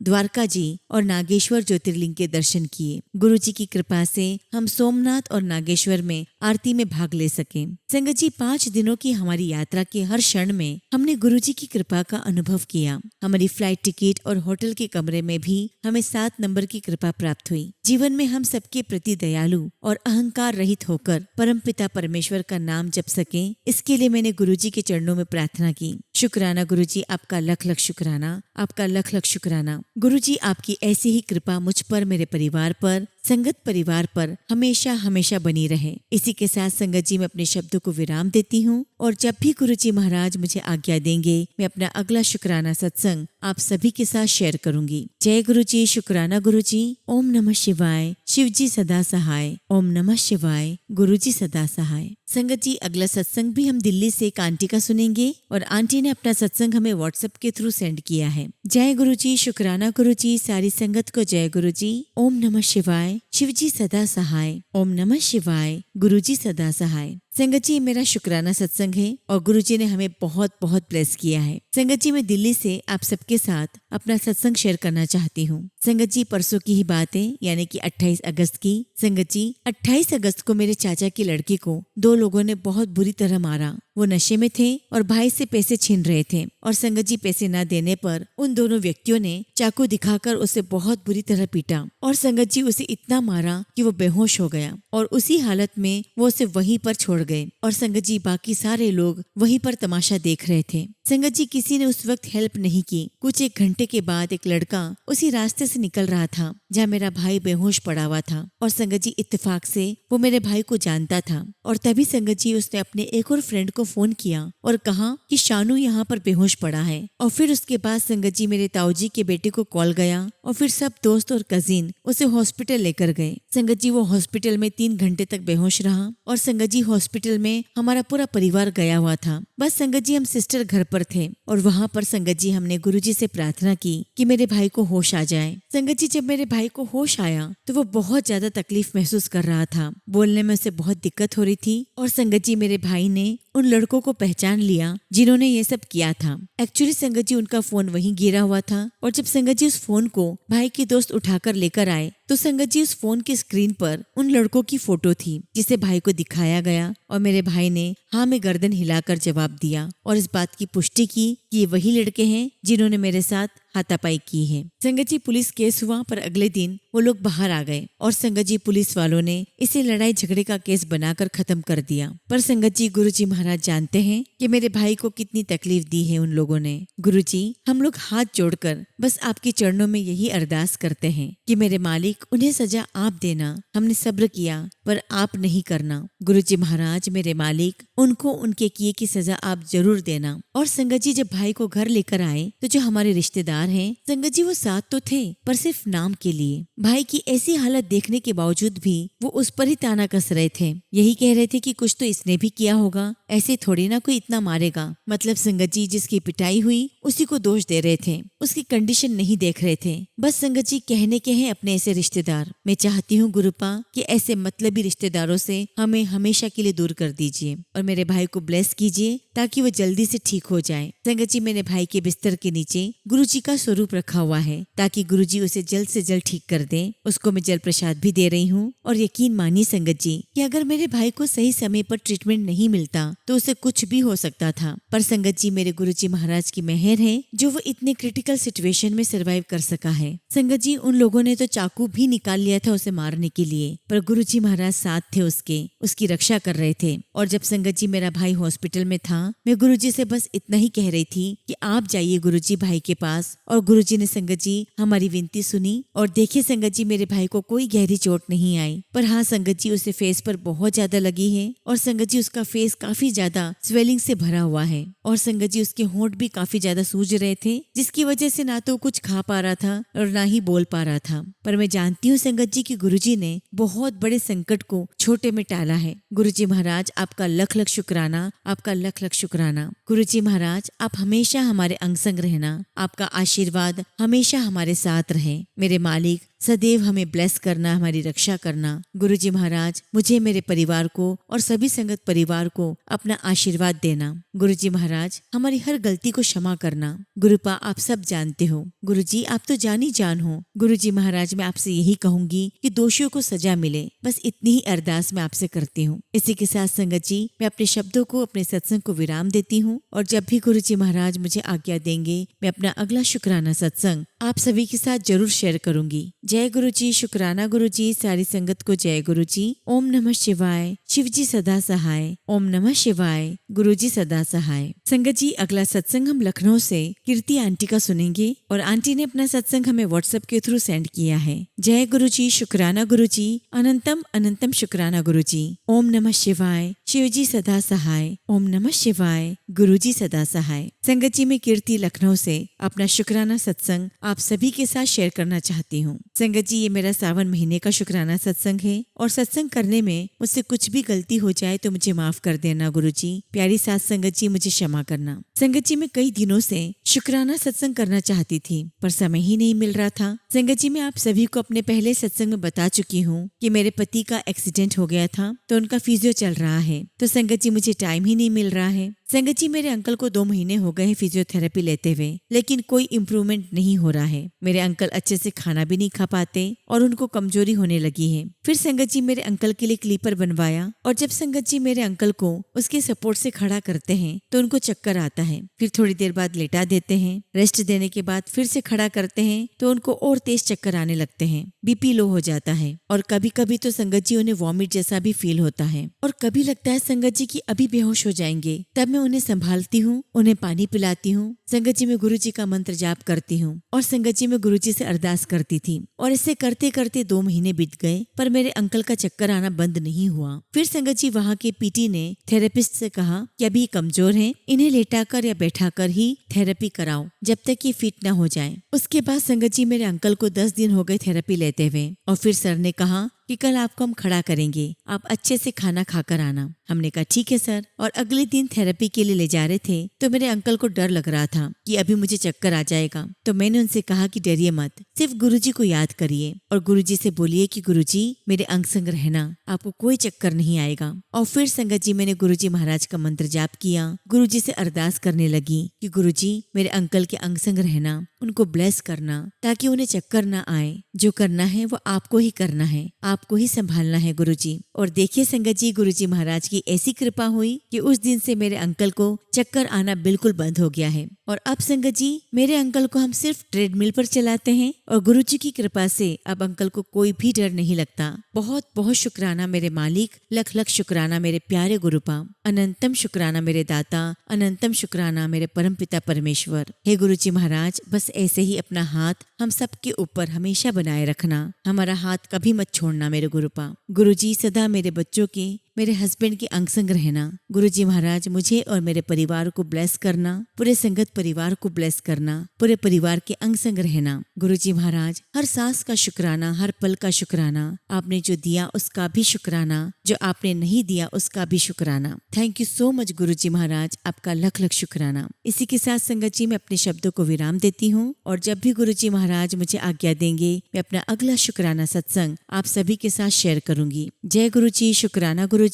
द्वारका जी और नागेश्वर ज्योतिर्लिंग के दर्शन किए। किए। गुरुजी की कृपा से हम सोमनाथ और नागेश्वर में आरती में भाग ले सके। संगत जी, 5 दिनों की हमारी यात्रा के हर क्षण में हमने गुरुजी की कृपा का अनुभव किया। हमारी फ्लाइट टिकट और होटल के कमरे में भी हमें 7 नंबर की कृपा प्राप्त हुई। जीवन में हम सबके प्रति दयालु और अहंकार रहित होकर परमपिता परमेश्वर का नाम जप सके, इसके लिए मैंने गुरुजी के चरणों में प्रार्थना की। शुक्राना गुरुजी, आपका लख लख शुक्राना, आपका लख लख शुक्राना। गुरुजी, आपकी ऐसी ही कृपा मुझ पर, मेरे परिवार पर, संगत परिवार पर हमेशा हमेशा बनी रहे। इसी के साथ संगत जी, मैं अपने शब्दों को विराम देती हूँ और जब भी गुरुजी महाराज मुझे आज्ञा देंगे, मैं अपना अगला शुक्राना सत्संग आप सभी के साथ शेयर करूंगी। जय गुरुजी, शुक्राना गुरुजी। ओम नमः शिवाय। शिव जी सदा सहाय। ओम नमः शिवाय। गुरुजी सदा सहाय। संगत जी, अगला सत्संग भी हम दिल्ली से एक आंटी का सुनेंगे और आंटी ने अपना सत्संग हमें व्हाट्सएप के थ्रू सेंड किया है। जय गुरुजी, शुक्राना गुरुजी। सारी संगत को जय गुरुजी। ओम नमः शिवाय। शिव जी सदा सहाय। ओम नमः शिवाय। गुरुजी सदा सहाय। संगत जी, मेरा शुक्राना सत्संग है और गुरुजी ने हमें बहुत बहुत ब्लेस किया है। संगत जी, मैं दिल्ली से आप सबके साथ अपना सत्संग शेयर करना चाहती हूँ। संगत जी, परसों की ही बात है, यानी कि 28 अगस्त की। संगत जी, 28 अगस्त को मेरे चाचा की लड़की को 2 लोगों ने बहुत बुरी तरह मारा। वो नशे में थे और भाई से पैसे छीन रहे थे और संगत जी, पैसे न देने पर उन दोनों व्यक्तियों ने चाकू दिखाकर उसे बहुत बुरी तरह पीटा और संगत जी, उसे इतना मारा कि वो बेहोश हो गया और उसी हालत में वो उसे वहीं पर छोड़ गए और संगत जी, बाकी सारे लोग वहीं पर तमाशा देख रहे थे। संगत जी, किसी ने उस वक्त हेल्प नहीं की। कुछ 1 घंटे के बाद एक लड़का उसी रास्ते से निकल रहा था जहाँ मेरा भाई बेहोश पड़ा हुआ था और संगत जी, इत्तेफाक से वो मेरे भाई को जानता था और तभी संगत जी, उसने अपने एक और फ्रेंड को फोन किया और कहा कि शानू यहाँ पर बेहोश पड़ा है। और फिर उसके बाद संगत जी, मेरे ताऊजी के बेटे को कॉल गया और फिर सब दोस्त और कजिन उसे हॉस्पिटल लेकर गए। संगत जी, वो हॉस्पिटल में 3 घंटे तक बेहोश रहा और संगत जी, हॉस्पिटल में हमारा पूरा परिवार गया हुआ था। बस संगत जी, हम सिस्टर घर पर थे और वहाँ पर संगत जी, हमने गुरुजी से प्रार्थना की कि मेरे भाई को होश आ जाए। संगत जी, जब मेरे भाई को होश आया तो वो बहुत ज्यादा तकलीफ महसूस कर रहा था। बोलने में उसे बहुत दिक्कत हो रही थी और संगत जी, मेरे भाई ने उन लड़कों को पहचान लिया जिन्होंने ये सब किया था। एक्चुअली संगत जी, उनका फोन वहीं गिरा हुआ था और जब संगत जी उस फोन को भाई के दोस्त उठाकर लेकर आए तो संगत जी, उस फोन की स्क्रीन पर उन लड़कों की फोटो थी जिसे भाई को दिखाया गया और मेरे भाई ने हाँ में गर्दन हिलाकर जवाब दिया और इस बात की पुष्टि की कि ये वही लड़के हैं जिन्होंने मेरे साथ हाथापाई की है। संगत जी, पुलिस केस हुआ पर अगले दिन वो लोग बाहर आ गए और संगत जी, पुलिस वालों ने इसे लड़ाई झगड़े का केस बनाकर खत्म कर दिया। पर संगत जी, गुरुजी महाराज जानते हैं कि मेरे भाई को कितनी तकलीफ दी है उन लोगों ने। गुरुजी, हम लोग हाथ जोड़कर बस आपके चरणों में यही अरदास करते हैं कि मेरे मालिक, उन्हें सजा आप देना। हमने सब्र किया पर आप नहीं करना। गुरुजी महाराज, मेरे मालिक, उनको उनके किए की सजा आप जरूर देना। और संगत जी, जब भाई को घर लेकर आए तो जो हमारे रिश्तेदार हैं संगत जी, वो साथ तो थे पर सिर्फ नाम के लिए। भाई की ऐसी हालत देखने के बावजूद भी वो उस पर ही ताना कस रहे थे। यही कह रहे थे कि कुछ तो इसने भी किया होगा, ऐसे थोड़ी ना कोई इतना मारेगा। मतलब संगत जी, जिसकी पिटाई हुई उसी को दोष दे रहे थे, उसकी कंडीशन नहीं देख रहे थे। बस संगत जी, कहने के हैं अपने ऐसे रिश्तेदार। मैं चाहती हूँ गुरुपा कि ऐसे मतलबी रिश्तेदारों से हमें हमेशा के लिए दूर कर दीजिए और मेरे भाई को ब्लेस कीजिए ताकि वो जल्दी से ठीक हो जाए। संगत जी, मेरे भाई के बिस्तर के नीचे गुरुजी का स्वरूप रखा हुआ है ताकि गुरुजी उसे जल्द से जल्द ठीक कर दें। उसको मैं जल प्रसाद भी दे रही हूँ और यकीन मानिए संगत जी कि अगर मेरे भाई को सही समय पर ट्रीटमेंट नहीं मिलता तो उसे कुछ भी हो सकता था। पर संगत जी, मेरे गुरुजी महाराज की मेहर है जो वो इतने क्रिटिकल सिचुएशन में सर्वाइव कर सका है। संगत जी, उन लोगों ने तो चाकू भी निकाल लिया था उसे मारने के लिए, पर गुरुजी महाराज साथ थे उसकी रक्षा कर रहे थे। और जब संगत जी, मेरा भाई हॉस्पिटल में था, मैं गुरुजी से बस इतना ही कह रही थी कि आप जाइए गुरुजी भाई के पास। और गुरुजी ने संगत जी हमारी विनती सुनी और देखिए संगत जी, मेरे भाई को कोई गहरी चोट नहीं आई, पर हाँ संगत जी, उसे फेस पर बहुत ज्यादा लगी है और संगत जी, उसका फेस काफी ज्यादा स्वेलिंग से भरा हुआ है और संगत जी, उसके होंठ भी काफी ज्यादा सूज रहे थे, जिसकी वजह से ना तो कुछ खा पा रहा था और ना ही बोल पा रहा था। पर मैं जानती हूँ संगत जी की गुरुजी ने बहुत बड़े संकट को छोटे में टाला है। गुरुजी महाराज, आपका लख लख शुक्राना, आपका लख लख शुक्राना। गुरुजी महाराज, आप हमेशा हमारे अंग संग रहना, आपका आशीर्वाद हमेशा हमारे साथ रहे। मेरे मालिक, सदैव हमें ब्लेस करना, हमारी रक्षा करना। गुरुजी महाराज, मुझे, मेरे परिवार को और सभी संगत परिवार को अपना आशीर्वाद देना। गुरुजी महाराज, महाराज हमारी हर गलती को क्षमा करना। गुरुपा आप सब जानते हो। गुरुजी आप तो जानी जान हो। गुरुजी महाराज मैं आपसे यही कहूंगी कि दोषियों को सजा मिले, बस इतनी ही अरदास मैं आपसे करती हूँ। इसी के साथ संगत जी मैं अपने शब्दों को, अपने सत्संग को विराम देती हूँ और जब भी गुरुजी महाराज मुझे आज्ञा देंगे मैं अपना अगला शुक्राना सत्संग आप सभी के साथ जरूर शेयर करूंगी। जय गुरुजी, शुक्राना गुरुजी, सारी संगत को जय गुरुजी। ओम नमः शिवाय, शिवजी सदा सहाय। ओम नमः शिवाय, गुरुजी सदा सहाय। संगत जी अगला सत्संग हम लखनऊ से कीर्ति आंटी का सुनेंगे और आंटी ने अपना सत्संग हमें व्हाट्सएप के थ्रू सेंड किया है। जय गुरुजी, शुक्राना गुरुजी, अनंतम अनंतम शुक्राना गुरुजी। ओम नमः शिवाय, शिवजी सदा सहाय। ओम नमः शिवाय, गुरुजी सदा सहाय। संगत जी मैं कीर्ति लखनऊ से अपना शुक्राना सत्संग आप सभी के साथ शेयर करना चाहती हूँ। संगत जी ये मेरा सावन महीने का शुक्राना सत्संग है और सत्संग करने में मुझसे कुछ भी गलती हो जाए तो मुझे माफ कर देना गुरुजी। प्यारी साथ संगत जी मुझे क्षमा करना। संगत जी मैं कई दिनों से शुक्राना सत्संग करना चाहती थी पर समय ही नहीं मिल रहा था। संगत जी मैं आप सभी को अपने पहले सत्संग में बता चुकी हूँ कि मेरे पति का एक्सीडेंट हो गया था तो उनका फिजियो चल रहा है, तो संगत जी मुझे टाइम ही नहीं मिल रहा है। संगत जी मेरे अंकल को 2 महीने हो गए हैं फिजियोथेरेपी लेते हुए, लेकिन कोई इम्प्रूवमेंट नहीं हो रहा है। मेरे अंकल अच्छे से खाना भी नहीं खा पाते और उनको कमजोरी होने लगी है। फिर संगत जी मेरे अंकल के लिए क्लीपर बनवाया और जब संगत जी मेरे अंकल को उसके सपोर्ट से खड़ा करते हैं तो उनको चक्कर आता है। फिर थोड़ी देर बाद लेटा देते हैं, रेस्ट देने के बाद फिर से खड़ा करते हैं तो उनको और तेज चक्कर आने लगते हैं, बीपी लो हो जाता है और कभी कभी तो संगत जी उन्हें वॉमिट जैसा भी फील होता है और कभी लगता है संगत जी की अभी बेहोश हो जाएंगे। तब मैं उन्हें संभालती हूँ, उन्हें पानी पिलाती हूँ। संगत जी मैं गुरुजी का मंत्र जाप करती हूँ और संगत जी मैं गुरुजी से अरदास करती थी और इसे करते करते 2 महीने बीत गए पर मेरे अंकल का चक्कर आना बंद नहीं हुआ। फिर संगत जी वहाँ के पीटी ने थेरेपिस्ट से कहा कि अभी कमजोर हैं, इन्हें लेटाकर या बैठाकर ही थेरेपी कराओ जब तक ये फिट ना हो जाए। उसके बाद संगत जी मेरे अंकल को 10 दिन हो गए थेरेपी लेते हुए और फिर सर ने कहा कि कल आपको हम खड़ा करेंगे, आप अच्छे से खाना खाकर आना। हमने कहा ठीक है सर। और अगले दिन थेरेपी के लिए ले जा रहे थे तो मेरे अंकल को डर लग रहा था कि अभी मुझे चक्कर आ जाएगा, तो मैंने उनसे कहा कि डरिए मत, सिर्फ गुरुजी को याद करिए और गुरुजी से बोलिए कि गुरुजी मेरे अंग संग रहना, आपको कोई चक्कर नहीं आएगा। और फिर संगत जी मैंने गुरुजी महाराज का मंत्र जाप किया, गुरुजी से अरदास करने लगी कि गुरुजी मेरे अंकल के अंग संग रहना, उनको ब्लेस करना ताकि उन्हें चक्कर ना आए। जो करना है वो आपको ही करना है, आपको ही संभालना है गुरुजी। और देखिए संगत जी गुरुजी महाराज की ऐसी कृपा हुई कि उस दिन से मेरे अंकल को चक्कर आना बिल्कुल बंद हो गया है। और अब संगत जी मेरे अंकल को हम सिर्फ ट्रेडमिल पर चलाते हैं और गुरुजी की कृपा से अब अंकल को कोई भी डर नहीं लगता। बहुत बहुत शुक्राना मेरे मालिक, लख लख शुक्राना मेरे प्यारे गुरुपा, अनंतम शुक्राना मेरे दाता, अनंतम शुक्राना मेरे परमपिता परमेश्वर। हे गुरुजी महाराज बस ऐसे ही अपना हाथ हम सबके ऊपर हमेशा बनाए रखना, हमारा हाथ कभी मत छोड़ना मेरे गुरुपा। गुरुजी सदा मेरे बच्चों के, मेरे हस्बैंड के अंग संग रहना। गुरुजी महाराज मुझे और मेरे परिवार को ब्लेस करना, पूरे संगत परिवार को ब्लेस करना, पूरे परिवार के अंग संग रहना। गुरुजी महाराज हर सांस का शुक्राना, हर पल का शुक्राना, आपने जो दिया उसका भी शुक्राना, जो आपने नहीं दिया उसका भी शुक्राना। थैंक यू सो मच गुरुजी महाराज, आपका लख लख शुक्राना। इसी के साथ संगत जी मैं अपने शब्दों को विराम देती हूँ और जब भी गुरुजी महाराज मुझे आज्ञा देंगे मैं अपना अगला शुक्राना सत्संग आप सभी के साथ शेयर करूंगी। जय गुरुजी, शुक्राना गुरुजी।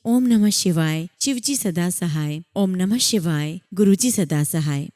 ओम नमः शिवाय, शिवजी सदा सहाय। ओम नमः शिवाय, गुरुजी सदा सहाय।